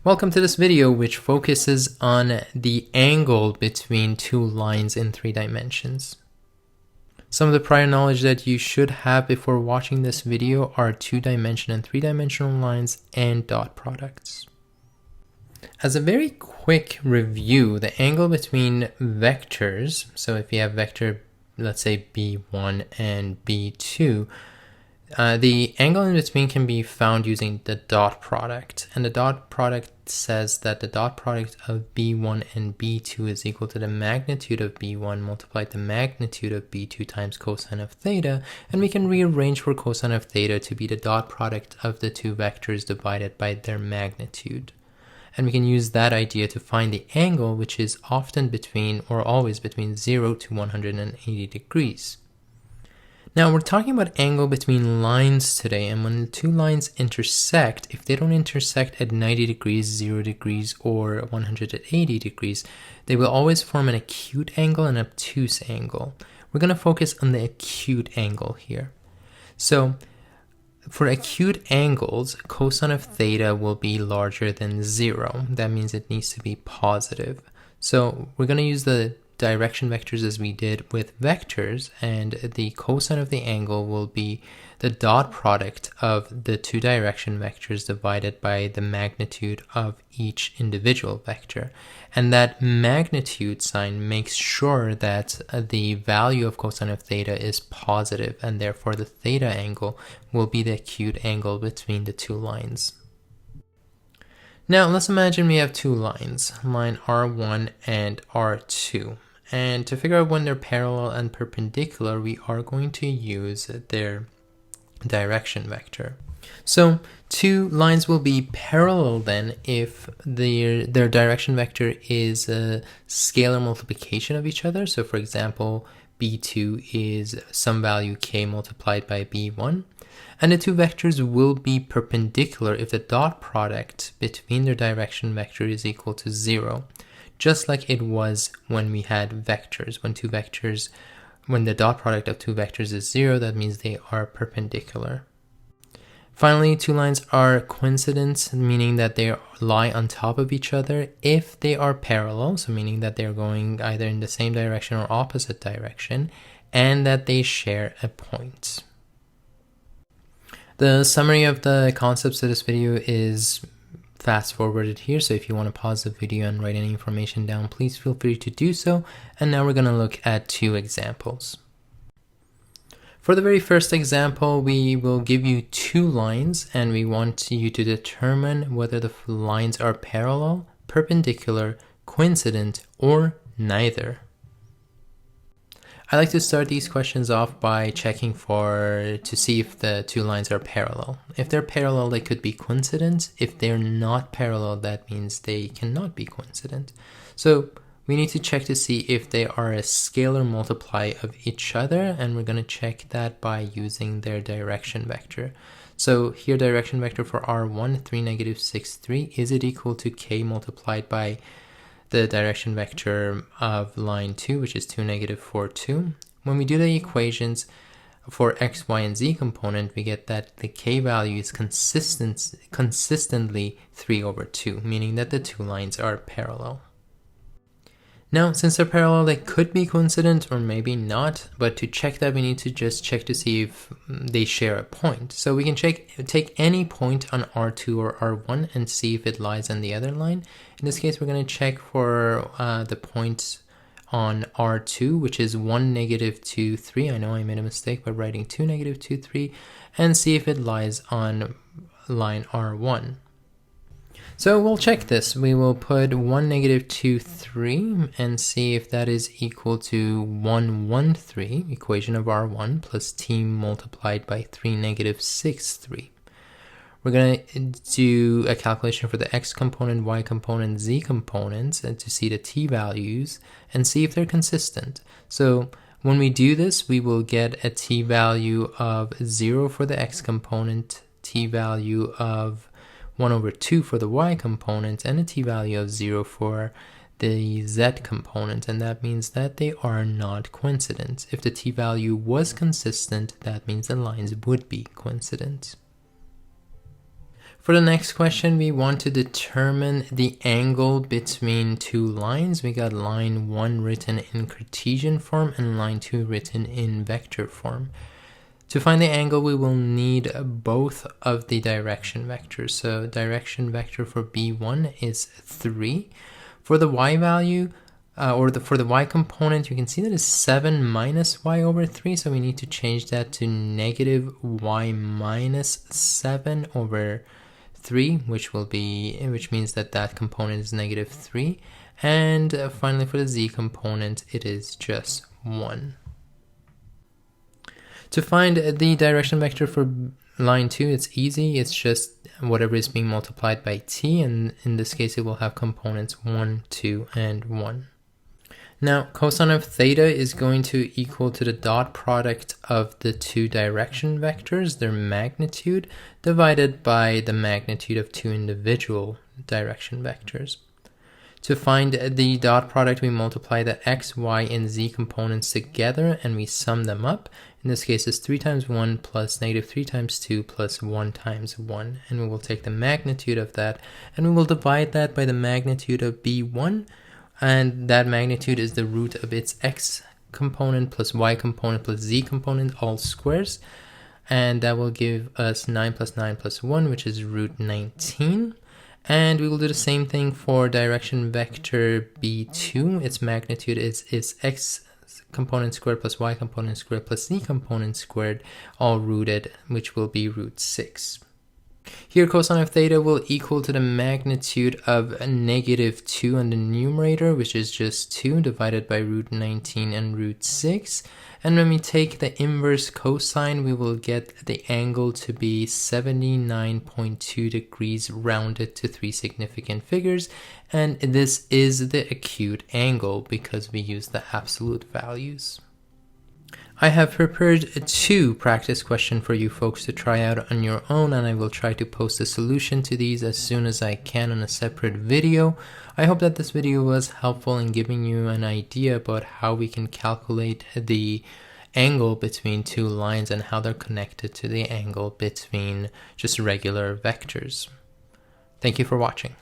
Welcome to this video, which focuses on the angle between two lines in 3 dimensions. Some of the prior knowledge that you should have before watching this video are 2-dimensional and 3-dimensional lines and dot products. As a very quick review, the angle between vectors, so if you have vector, let's say b1 and b2, the angle in between can be found using the dot product, and the dot product says that the dot product of b1 and b2 is equal to the magnitude of b1 multiplied the magnitude of b2 times cosine of theta, and we can rearrange for cosine of theta to be the dot product of the two vectors divided by their magnitude. And we can use that idea to find the angle, which is often between or always between 0 to 180 degrees. Now we're talking about angle between lines today, and when the two lines intersect, if they don't intersect at 90 degrees, 0 degrees, or 180 degrees, they will always form an acute angle and obtuse angle. We're going to focus on the acute angle here. So for acute angles, cosine of theta will be larger than 0. That means it needs to be positive. So we're going to use the direction vectors as we did with vectors, and the cosine of the angle will be the dot product of the two direction vectors divided by the magnitude of each individual vector. And that magnitude sign makes sure that the value of cosine of theta is positive, and therefore the theta angle will be the acute angle between the two lines. Now let's imagine we have two lines, line R1 and R2. And to figure out when they're parallel and perpendicular, we are going to use their direction vector. So two lines will be parallel then if their direction vector is a scalar multiplication of each other. So for example, b2 is some value k multiplied by b1. And the two vectors will be perpendicular if the dot product between their direction vector is equal to 0. Just like it was when we had vectors. When the dot product of two vectors is 0, that means they are perpendicular. Finally, two lines are coincident, meaning that they lie on top of each other if they are parallel, so meaning that they're going either in the same direction or opposite direction, and that they share a point. The summary of the concepts of this video is fast forwarded here, so if you want to pause the video and write any information down, please feel free to do so. And now we're going to look at two examples. For the very first example, we will give you two lines, and we want you to determine whether the lines are parallel, perpendicular, coincident, or neither. I like to start these questions off by checking to see if the two lines are parallel. If they're parallel, they could be coincident. If they're not parallel, that means they cannot be coincident. So we need to check to see if they are a scalar multiply of each other, and we're going to check that by using their direction vector. So here, direction vector for R1, 3, negative 6, 3, is it equal to k multiplied by the direction vector of line 2, which is 2, negative 4, 2. When we do the equations for x, y, and z component, we get that the k value is consistently 3 over 2, meaning that the two lines are parallel. Now, since they're parallel, they could be coincident or maybe not, but to check that, we need to just check to see if they share a point. So we can take any point on R2 or R1 and see if it lies on the other line. In this case, we're going to check for the points on R2, which is 1, negative 2, 3. I know I made a mistake by writing 2, negative 2, 3, and see if it lies on line R1. So we'll check this. We will put 1, negative 2, 3 and see if that is equal to 1, 1, 3, equation of R1, plus t multiplied by 3, negative 6, 3. We're going to do a calculation for the x component, y component, z components, and to see the t values and see if they're consistent. So when we do this, we will get a t value of 0 for the x component, t value of 1 over 2 for the y component, and a t value of 0 for the z component, and that means that they are not coincident. If the t value was consistent, that means the lines would be coincident. For the next question, we want to determine the angle between two lines. We got line 1 written in Cartesian form and line 2 written in vector form. To find the angle, we will need both of the direction vectors. So direction vector for B1 is 3. For the y value, for the y component, you can see that it's 7 minus y over 3. So we need to change that to negative y minus 7 over 3, which means that that component is negative 3. And finally, for the z component, it is just 1. To find the direction vector for line 2, it's easy. It's just whatever is being multiplied by t, and in this case, it will have components 1, 2, and 1. Now, cosine of theta is going to equal to the dot product of the two direction vectors, their magnitude, divided by the magnitude of two individual direction vectors. To find the dot product, we multiply the x, y, and z components together, and we sum them up. In this case, it's 3 times 1 plus negative 3 times 2 plus 1 times 1. And we will take the magnitude of that, and we will divide that by the magnitude of b1. And that magnitude is the root of its x component plus y component plus z component, all squares. And that will give us 9 plus 9 plus 1, which is root 19. And we will do the same thing for direction vector b2. Its magnitude is x component squared plus y component squared plus z component squared, all rooted, which will be root 6. Here, cosine of theta will equal to the magnitude of negative 2 on the numerator, which is just 2 divided by root 19 and root 6. And when we take the inverse cosine, we will get the angle to be 79.2 degrees rounded to 3 significant figures. And this is the acute angle because we use the absolute values. I have prepared 2 practice questions for you folks to try out on your own, and I will try to post a solution to these as soon as I can on a separate video. I hope that this video was helpful in giving you an idea about how we can calculate the angle between two lines and how they're connected to the angle between just regular vectors. Thank you for watching.